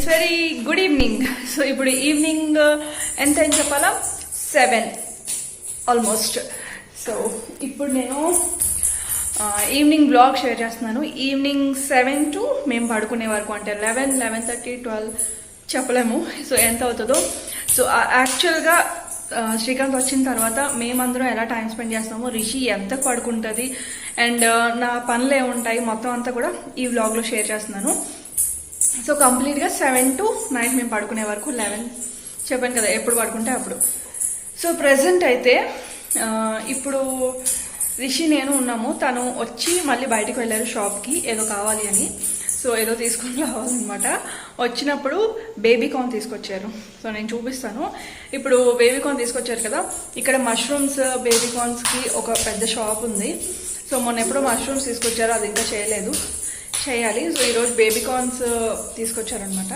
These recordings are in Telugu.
Very good evening. సో ఇప్పుడు ఈవినింగ్ ఎంత అని చెప్పాలా, 7 ఆల్మోస్ట్. సో ఇప్పుడు నేను ఈవినింగ్ బ్లాగ్ షేర్ చేస్తున్నాను. ఈవినింగ్ 7 to మేము పడుకునే వరకు, అంటే 11, 11:30, 12 చెప్పలేము. సో ఎంత అవుతుందో. సో యాక్చువల్గా శ్రీకాంత్ వచ్చిన తర్వాత మేమందరం ఎలా టైం స్పెండ్ చేస్తామో, రిషి ఎంత పడుకుంటుంది అండ్ నా పనులు ఏముంటాయి మొత్తం అంతా కూడా ఈ వ్లాగ్లో షేర్ చేస్తున్నాను. సో కంప్లీట్గా 7 to నైట్ మేము పడుకునే వరకు, 11 చెప్పాను కదా ఎప్పుడు పడుకుంటే అప్పుడు. సో ప్రెజెంట్ అయితే ఇప్పుడు రిషి నేను ఉన్నాము. తను వచ్చి మళ్ళీ బయటకు వెళ్ళారు షాప్కి ఏదో కావాలి అని. సో ఏదో తీసుకొని రావాలన్నమాట. వచ్చినప్పుడు బేబీ కార్న్ తీసుకొచ్చారు. సో నేను చూపిస్తాను. ఇప్పుడు బేబీ కార్న్ తీసుకొచ్చారు కదా, ఇక్కడ మష్రూమ్స్ బేబీ కార్న్స్కి ఒక పెద్ద షాప్ ఉంది. సో మొన్న ఎప్పుడో మష్రూమ్స్ తీసుకొచ్చారు, అది ఇంకా చేయలేదు, చేయాలి. సో ఈరోజు బేబీ కార్న్స్ తీసుకొచ్చారనమాట.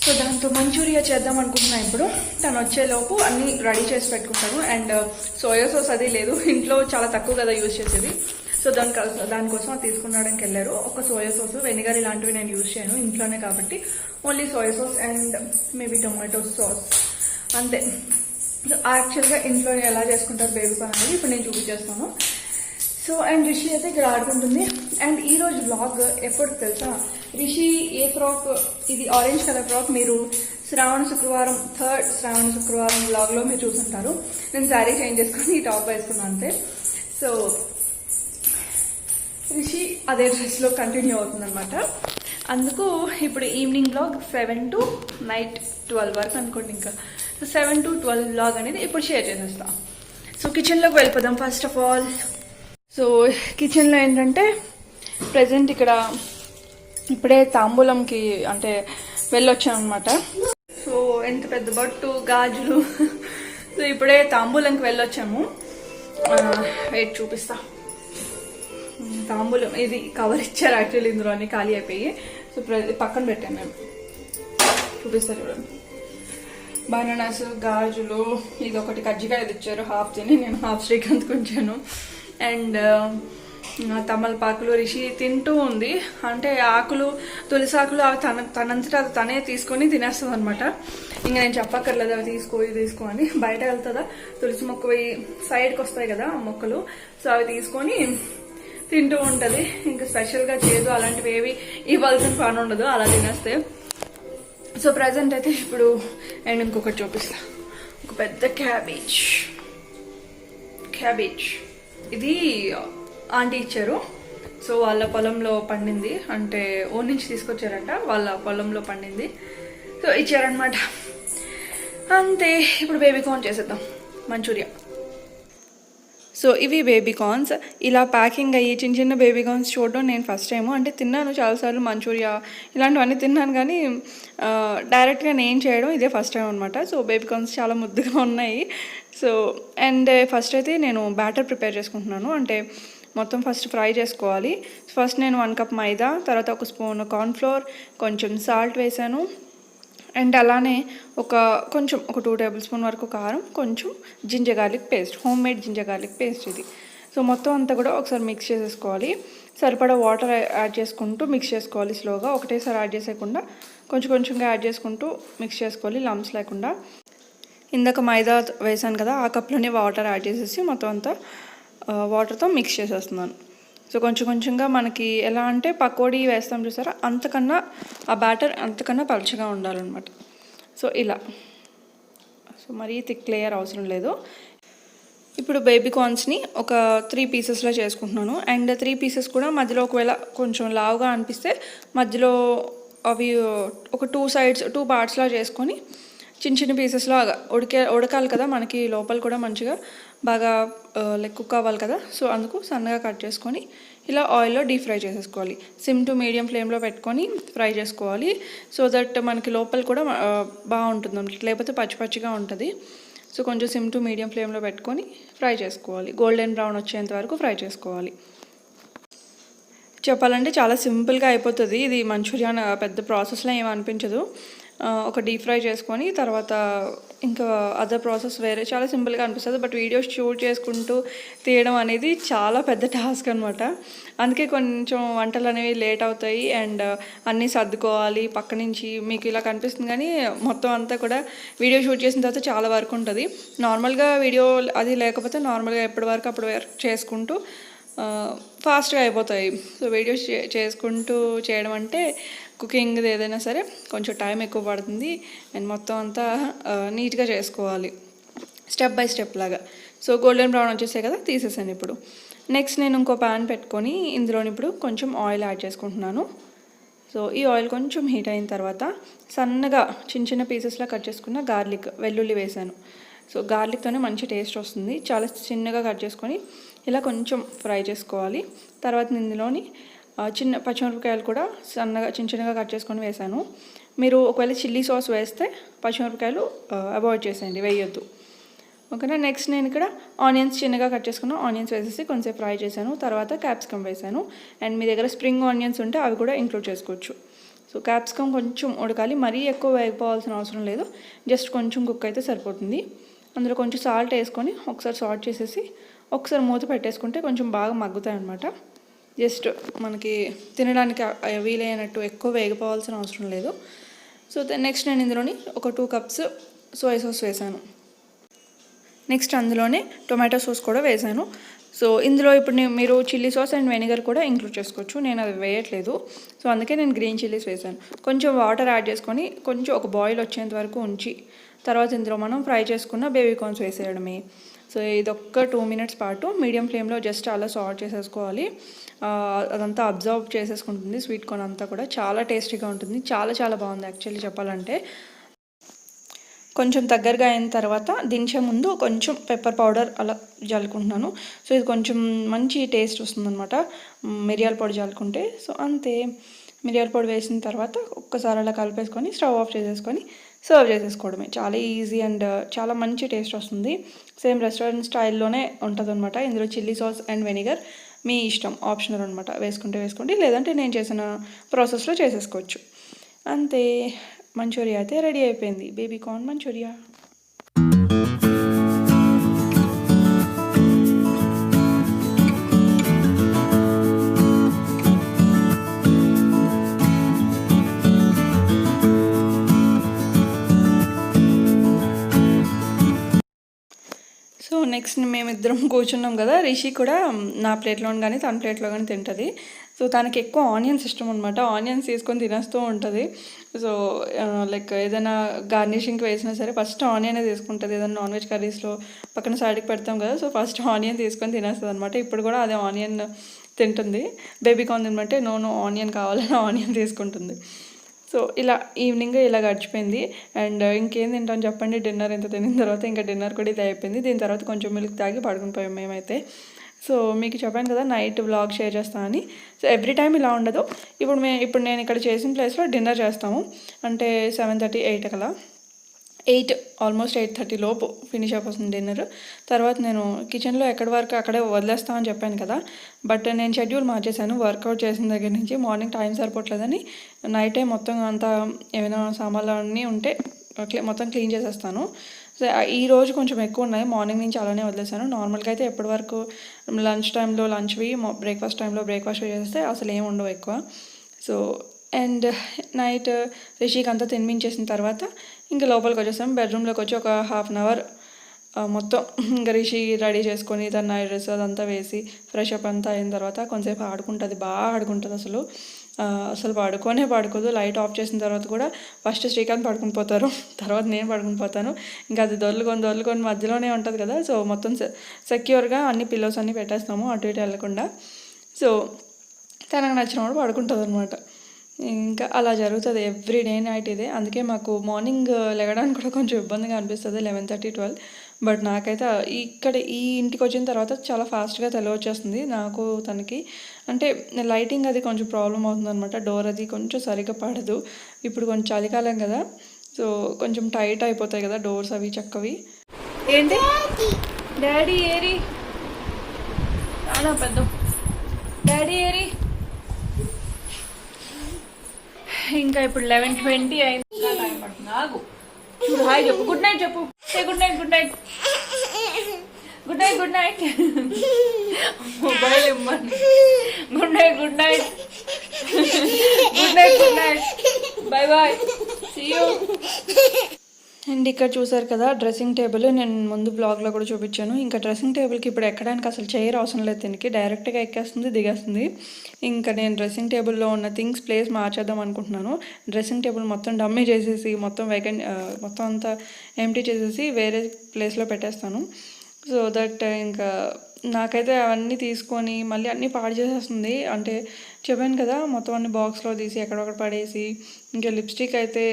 సో దాంతో మంచూరియా చేద్దాం అనుకుంటున్నాను. ఇప్పుడు తను వచ్చేలోపు అన్నీ రెడీ చేసి పెట్టుకుంటాను. అండ్ సోయా సాస్ అది లేదు ఇంట్లో, చాలా తక్కువ కదా యూజ్ చేసేది. సో దానికోసం అది తీసుకురావడానికి వెళ్ళారు. ఒక సోయా సాస్, వెనిగర్ ఇలాంటివి నేను యూజ్ చేయను ఇంట్లోనే కాబట్టి, only soya sauce and maybe tomato sauce అంతే. సో యాక్చువల్గా ఇంట్లో ఎలా చేసుకుంటారు బేబీ కార్న్ అనేది ఇప్పుడు నేను చూపించేస్తాను. సో అండ్ రిషి అయితే ఇక్కడ ఆడుకుంటుంది. అండ్ ఈరోజు వ్లాగ్ ఎప్పుడు తెలుసా, రిషి ఏ ఫ్రాక్, ఇది ఆరెంజ్ కలర్ ఫ్రాక్ మీరు శ్రావణ శుక్రవారం, 3rd శ్రావణ శుక్రవారం వ్లాగ్లో మీరు చూసుంటారు. నేను శారీ చేంజ్ చేసుకొని ఈ టాప్ వేసుకున్నాను అంతే. సో రిషి అదే డ్రెస్లో కంటిన్యూ అవుతుందన్నమాట. అందుకు ఇప్పుడు ఈవినింగ్ వ్లాగ్ 7 to నైట్ 12 వరకు అనుకోండి. ఇంకా 7 to 12 వ్లాగ్ అనేది ఇప్పుడు షేర్ చేసేస్తాం. సో కిచెన్లోకి వెళ్ళిపోదాం ఫస్ట్ ఆఫ్ ఆల్. సో కిచెన్లో ఏంటంటే ప్రజెంట్ ఇక్కడ ఇప్పుడే తాంబూలంకి అంటే వెళ్ళొచ్చాను అనమాట. సో ఎంత పెద్ద బొట్టు, గాజులు. సో ఇప్పుడే తాంబూలంకి వెళ్ళొచ్చాము. వెయిట్ చూపిస్తా. తాంబూలం ఇది కవర్ ఇచ్చారు యాక్చువల్లీ, ఇందులో అన్ని ఖాళీ అయిపోయి. సో పక్కన పెట్టాను మేము, చూపిస్తారు చూడండి. బనానాస్, గాజులు, ఇది ఒకటి కజ్జికాయ ఇచ్చారు, హాఫ్ తిని నేను హాఫ్ శ్రీకాంత్ కొంచాను. అండ్ తమలపాకులు రిషి తింటూ ఉంది. అంటే ఆకులు, తులసాకులు అవి తనంతటా అది తనే తీసుకొని తినేస్తుంది అనమాట. ఇంకా నేను చెప్పక్కర్లేదు అవి తీసుకో అని. బయట వెళ్తుందా, తులసి మొక్క సైడ్కి వస్తాయి కదా మొక్కలు, సో అవి తీసుకొని తింటూ ఉంటుంది. ఇంకా స్పెషల్గా చేదు అలాంటివి ఏవి ఇవ్వాల్సిన పని ఉండదు, అలా తినేస్తే. సో ప్రజెంట్ అయితే ఇప్పుడు అండ్ ఇంకొకటి చూపిస్తా. ఒక పెద్ద క్యాబేజ్ ఇది ఆంటీ ఇచ్చారు. సో వాళ్ళ పొలంలో పండింది, అంటే ఊరి నుంచి తీసుకొచ్చారంట, వాళ్ళ పొలంలో పండింది. సో ఇచ్చారనమాట అంతే. ఇప్పుడు బేబీ కార్న్ చేసేద్దాం, మంచూరియా. సో ఇవి బేబీ కార్న్స్ ఇలా ప్యాకింగ్ అయ్యి చిన్న చిన్న బేబీ కార్న్స్ చూడడం నేను ఫస్ట్ టైము. అంటే తిన్నాను చాలాసార్లు మంచూరియా ఇలాంటివన్నీ తిన్నాను, కానీ డైరెక్ట్గా నేను చేయడం ఇదే ఫస్ట్ టైం అనమాట. సో బేబీ కార్న్స్ చాలా ముద్దుగా ఉన్నాయి. సో అండ్ ఫస్ట్ అయితే నేను బ్యాటర్ ప్రిపేర్ చేసుకుంటున్నాను. అంటే మొత్తం ఫస్ట్ ఫ్రై చేసుకోవాలి. ఫస్ట్ నేను 1 cup మైదా, తర్వాత 1 స్పూన్ కార్న్ఫ్లోర్, కొంచెం సాల్ట్ వేసాను. అండ్ అలానే ఒక 2 tablespoon వరకు కారం, కొంచెం ginger garlic paste, home made ginger garlic paste ఇది. సో మొత్తం అంతా కూడా ఒకసారి మిక్స్ చేసేసుకోవాలి. సరిపడా వాటర్ యాడ్ చేసుకుంటూ మిక్స్ చేసుకోవాలి స్లోగా, ఒకటేసారి యాడ్ చేసేయకుండా కొంచెంగా యాడ్ చేసుకుంటూ మిక్స్ చేసుకోవాలి లమ్స్ లేకుండా. ఇందాక మైదా వేసాను కదా, ఆ కప్లోనే వాటర్ యాడ్ చేసేసి మొత్తం అంతా వాటర్తో మిక్స్ చేసేస్తున్నాను. సో కొంచెంగా మనకి ఎలా అంటే పకోడీ వేస్తాం చూసారా, అంతకన్నా ఆ బ్యాటర్ అంతకన్నా పలుచగా ఉండాలన్నమాట. సో ఇలా, సో మరీ థిక్ లేయర్ అవసరం లేదు. ఇప్పుడు బేబీ కార్న్స్ని ఒక 3 పీసెస్లో చేసుకుంటున్నాను. అండ్ 3 పీసెస్ కూడా మధ్యలో ఒకవేళ కొంచెం లావుగా అనిపిస్తే మధ్యలో అవి ఒక 2 పార్ట్స్లా చేసుకొని చిన్న పీసెస్లో ఉడకాలి కదా మనకి, లోపల కూడా మంచిగా బాగా కుక్ అవ్వాలి కదా. సో అందుకు సన్నగా కట్ చేసుకొని ఇలా ఆయిల్లో డీప్ ఫ్రై చేసేసుకోవాలి. సిమ్ టు మీడియం ఫ్లేమ్లో పెట్టుకొని ఫ్రై చేసుకోవాలి. సో దట్ మనకి లోపల కూడా బాగుంటుంది, లేకపోతే పచ్చిగా ఉంటుంది. సో కొంచెం సిమ్ టు మీడియం ఫ్లేమ్లో పెట్టుకొని ఫ్రై చేసుకోవాలి. గోల్డెన్ బ్రౌన్ వచ్చేంత వరకు ఫ్రై చేసుకోవాలి. చెప్పాలంటే చాలా సింపుల్గా అయిపోతుంది ఇది. మంచూరియా పెద్ద ప్రాసెస్లో ఏమీ అనిపించదు. ఒక డీప్ ఫ్రై చేసుకొని తర్వాత ఇంకా అదర్ ప్రాసెస్ వేరే చాలా సింపుల్గా అనిపిస్తుంది. బట్ వీడియోస్ షూట్ చేసుకుంటూ తీయడం అనేది చాలా పెద్ద టాస్క్ అనమాట. అందుకే కొంచెం వంటలు అనేవి లేట్ అవుతాయి. అండ్ అన్నీ సర్దుకోవాలి పక్క నుంచి. మీకు ఇలా కనిపిస్తుంది కానీ మొత్తం అంతా కూడా వీడియో షూట్ చేసిన తర్వాత చాలా వర్క్ ఉంటుంది. నార్మల్గా వీడియో అది లేకపోతే నార్మల్గా ఎప్పటి వరకు అప్పుడు వర్క్ చేసుకుంటూ ఫాస్ట్గా అయిపోతాయి. సో వీడియోస్ చేసుకుంటూ చేయడం అంటే కుకింగ్ ఏదైనా సరే కొంచెం టైం ఎక్కువ పడుతుంది. అండ్ మొత్తం అంతా నీట్గా చేసుకోవాలి స్టెప్ బై స్టెప్ లాగా. సో గోల్డెన్ బ్రౌన్ వచ్చేసాయి కదా, తీసేసాను ఇప్పుడు. నెక్స్ట్ నేను ఇంకో ప్యాన్ పెట్టుకొని ఇందులోని ఇప్పుడు కొంచెం ఆయిల్ యాడ్ చేసుకుంటున్నాను. సో ఈ ఆయిల్ కొంచెం హీట్ అయిన తర్వాత సన్నగా చిన్న చిన్న పీసెస్లా కట్ చేసుకున్న గార్లిక్ వెల్లుల్లి వేసాను. సో గార్లిక్తోనే మంచి టేస్ట్ వస్తుంది. చాలా చిన్నగా కట్ చేసుకొని ఇలా కొంచెం ఫ్రై చేసుకోవాలి. తర్వాత ఇందులోని చిన్న పచ్చిమిరపకాయలు కూడా సన్నగా చిన్నగా కట్ చేసుకొని వేసాను. మీరు ఒకవేళ చిల్లీ సాస్ వేస్తే పచ్చిమిరపకాయలు అవాయిడ్ చేసేయండి, వేయొద్దు. ఓకేనా. నెక్స్ట్ నేను ఇక్కడ ఆనియన్స్ చిన్నగా కట్ చేసుకున్న ఆనియన్స్ వేసేసి కొంచెం ఫ్రై చేశాను. తర్వాత క్యాప్సికమ్ వేసాను. అండ్ మీ దగ్గర స్ప్రింగ్ ఆనియన్స్ ఉంటే అవి కూడా ఇంక్లూడ్ చేసుకోవచ్చు. సో క్యాప్సికమ్ కొంచెం ఉడకాలి, మరీ ఎక్కువ వేగిపోవాల్సిన అవసరం లేదు, జస్ట్ కొంచెం కుక్ అయితే సరిపోతుంది. అందులో కొంచెం సాల్ట్ వేసుకొని ఒకసారి సాల్ట్ చేసేసి ఒకసారి మూత పెట్టేసుకుంటే కొంచెం బాగా మగ్గుతాయి అన్నమాట. జస్ట్ మనకి తినడానికి వీలైనట్టు ఎక్కువ వేగిపోవాల్సిన అవసరం లేదు. సో నెక్స్ట్ నేను ఇందులోని ఒక 2 cups సోయా సాస్ వేసాను. నెక్స్ట్ అందులోనే టొమాటో సాస్ కూడా వేసాను. సో ఇందులో ఇప్పుడు మీరు చిల్లీ సాస్ అండ్ వెనిగర్ కూడా ఇంక్లూడ్ చేసుకోవచ్చు. నేను అది వేయట్లేదు, సో అందుకే నేను గ్రీన్ చిల్లీస్ వేసాను. కొంచెం వాటర్ యాడ్ చేసుకొని కొంచెం ఒక బాయిల్ వచ్చేంత వరకు ఉంచి తర్వాత ఇందులో మనం ఫ్రై చేసుకున్న బేబీ కార్న్స్ వేసేయడమే. సో ఇదొక్క 2 minutes పాటు మీడియం ఫ్లేమ్లో జస్ట్ అలా సాల్ట్ చేసేసుకోవాలి. అదంతా అబ్జర్వ్ చేసేసుకుంటుంది స్వీట్ కార్న్ అంతా కూడా. చాలా టేస్టీగా ఉంటుంది, చాలా చాలా బాగుంది యాక్చువల్లీ చెప్పాలంటే. కొంచెం దగ్గరగా అయిన తర్వాత దించే ముందు కొంచెం పెప్పర్ పౌడర్ అలా జల్లుకుంటున్నాను. సో ఇది కొంచెం మంచి టేస్ట్ వస్తుందన్నమాట మిరియాల పొడి జల్లుకుంటే. సో అంతే, మిరియాల పొడి వేసిన తర్వాత ఒక్కసారి అలా కలిపేసుకొని స్టవ్ ఆఫ్ చేసేసుకొని సర్వ్ చేసేసుకోవడమే. చాలా ఈజీ అండ్ చాలా మంచి టేస్ట్ వస్తుంది. సేమ్ రెస్టారెంట్ స్టైల్లోనే ఉంటుంది అనమాట. ఇందులో చిల్లీ సాస్ అండ్ వెనిగర్ మీ ఇష్టం, ఆప్షనల్ అనమాట. వేసుకుంటే వేసుకోండి, లేదంటే నేను చేసిన ప్రాసెస్లో చేసేసుకోవచ్చు. అంతే, మంచూరియా అయితే రెడీ అయిపోయింది, baby corn manchurian. So next మేమిద్దరం కూర్చున్నాం కదా, రిషి కూడా నా ప్లేట్లో కానీ తన ప్లేట్లో కానీ తింటుంది. సో తనకి ఎక్కువ ఆనియన్స్ ఇష్టం అనమాట. ఆనియన్స్ తీసుకొని తినేస్తూ ఉంటుంది. సో లైక్ ఏదైనా గార్నిషింగ్కి వేసినా సరే ఫస్ట్ ఆనియనే తీసుకుంటుంది. ఏదైనా నాన్ వెజ్ కర్రీస్లో పక్కన సైడ్కి పెడతాం కదా, సో ఫస్ట్ ఆనియన్ తీసుకొని తినేస్తుంది అనమాట. ఇప్పుడు కూడా అదే ఆనియన్ తింటుంది. బేబీ కార్న్ తినమంటే నో ఆనియన్ కావాలని ఆనియన్ తీసుకుంటుంది. సో ఇలా ఈవినింగ్ ఇలా గడిచిపోయింది. అండ్ ఇంకేం తింటాం చెప్పండి, డిన్నర్ ఎంత తినిన తర్వాత ఇంకా డిన్నర్ కూడా ఇది అయిపోయింది. దీని తర్వాత కొంచెం మిల్క్ తాగి పడుకుని పోయాం మేమైతే. సో మీకు చెప్పాను కదా నైట్ వ్లాగ్ షేర్ చేస్తానని. సో ఎవ్రీ టైం ఇలా ఉండదు. ఇప్పుడు నేను ఇక్కడ చేసిన ప్లేస్లో డిన్నర్ చేస్తాము. అంటే 7:30, 8 కలా, 8 ఆల్మోస్ట్ 8:30 లోపు ఫినిష్ అయిపోతుంది డిన్నర్. తర్వాత నేను కిచెన్లో ఎక్కడి వరకు అక్కడే వదిలేస్తామని చెప్పాను కదా, బట్ నేను షెడ్యూల్ మార్చేశాను. వర్కౌట్ చేసిన దగ్గర నుంచి మార్నింగ్ టైం సరిపోవట్లేదని నైటే మొత్తం అంతా ఏమైనా సామాన్లు అన్నీ ఉంటే మొత్తం క్లీన్ చేసేస్తాను. సో ఈరోజు కొంచెం ఎక్కువ ఉన్నాయి, మార్నింగ్ నుంచి అలానే వదిలేసాను. నార్మల్గా అయితే ఎప్పటి వరకు లంచ్ టైంలో లంచ్వి, బ్రేక్ఫాస్ట్ టైంలో బ్రేక్ఫాస్ట్ చేస్తే అసలు ఏమి ఉండవు ఎక్కువ. సో అండ్ నైట్ రిషికి అంతా తినిపించేసిన తర్వాత ఇంకా లోపలికి వచ్చేసాం. బెడ్రూమ్లోకి వచ్చి ఒక 1/2 hour మొత్తం ఇంకా రిషి రెడీ చేసుకొని తన నైట్ డ్రెస్ అదంతా వేసి ఫ్రెష్ అప్ అంతా అయిన తర్వాత కొంతసేపు ఆడుకుంటుంది, బాగా ఆడుకుంటుంది. అసలు పడుకోదు. లైట్ ఆఫ్ చేసిన తర్వాత కూడా ఫస్ట్ శ్రీకాంత్ పడుకుని పోతారు, తర్వాత నేను పడుకుని పోతాను. ఇంకా అది దొర్లుకొని మధ్యలోనే ఉంటుంది కదా. సో మొత్తం సెక్యూర్గా అన్ని పిల్లోస్ అన్నీ పెట్టేస్తాము అటు ఇటు వెళ్ళకుండా. సో తనకు నచ్చినప్పుడు పడుకుంటుంది అనమాట. ఇంకా అలా జరుగుతుంది ఎవ్రీ డే నైట్ ఇదే. అందుకే మాకు మార్నింగ్ లెగడానికి కూడా కొంచెం ఇబ్బందిగా అనిపిస్తుంది 11:30, 12. బట్ నాకైతే ఈ ఇంటికి వచ్చిన తర్వాత చాలా ఫాస్ట్గా వచ్చేస్తుంది నాకు తనకి. అంటే లైటింగ్ అది కొంచెం ప్రాబ్లం అవుతుంది అనమాట. డోర్ అది కొంచెం సరిగ్గా పడదు. ఇప్పుడు కొంచెం చలికాలం కదా, సో కొంచెం టైట్ అయిపోతాయి కదా డోర్స్ అవి చక్కవి. ఏంటి డాడీ ఏరి చాలా పెద్ద డాడీ ఏరి. ఇంకా ఇప్పుడు 11:20 అయింది. టైం పడుతుంది, ఆగు. చూడు హాయ్ చెప్పు, గుడ్ నైట్ చెప్పు, good night good night good night good night. Mobile ఇమ్మని. Good night good night good night good night, bye bye, see you. And ఇక్కడ చూసారు కదా డ్రెస్సింగ్ టేబుల్, నేను ముందు బ్లాగ్లో కూడా చూపించాను. ఇంకా డ్రెస్సింగ్ టేబుల్కి ఇప్పుడు ఎక్కడానికి అసలు చైర్ అవసరం లేదు, దీనికి డైరెక్ట్గా ఎక్కేస్తుంది దిగేస్తుంది. ఇంకా నేను డ్రెస్సింగ్ టేబుల్లో ఉన్న థింగ్స్ ప్లేస్ మార్చేద్దాం అనుకుంటున్నాను. డ్రెస్సింగ్ టేబుల్ మొత్తం డమ్మీ చేసేసి మొత్తం అంతా ఎంటీ చేసేసి వేరే ప్లేస్లో పెట్టేస్తాను. సో దట్ ఇంకా నాకైతే అవన్నీ తీసుకొని మళ్ళీ అన్నీ పాడు చేసేస్తుంది. అంటే చెప్పాను కదా మొత్తం అన్ని బాక్స్లో తీసి ఎక్కడొక్కడ పడేసి, ఇంకా లిప్స్టిక్ అయితే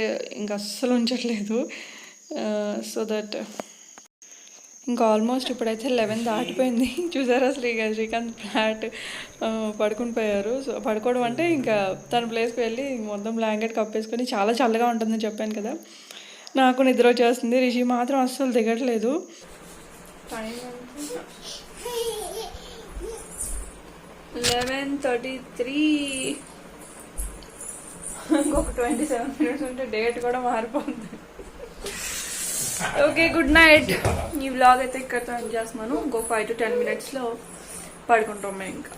ఇంకా అస్సలు ఉంచట్లేదు. సో దట్ ఇంకా ఆల్మోస్ట్ ఇప్పుడైతే 11 దాటిపోయింది. చూసారా శ్రీకాంత్ ఫ్లాట్ పడుకుని పోయారు. సో పడుకోవడం అంటే ఇంకా తన ప్లేస్కి వెళ్ళి మొత్తం బ్లాంకెట్ కప్పేసుకొని చాలా చల్లగా ఉంటుందని చెప్పాను కదా. నాకు నిద్ర వచ్చేస్తుంది. రిషి మాత్రం అస్సలు దిగట్లేదు. టైం 11:33. ఇంకొక 27 minutes ఉంటే డేట్ కూడా మారిపోతుంది. Okay good night. ఈ వ్లాగ్ అయితే ఇక్కడితో ఎండ్ చేస్తున్నాను. ఇంకో 5 to 10 minutesలో పడుకుంటాం మేము ఇంకా.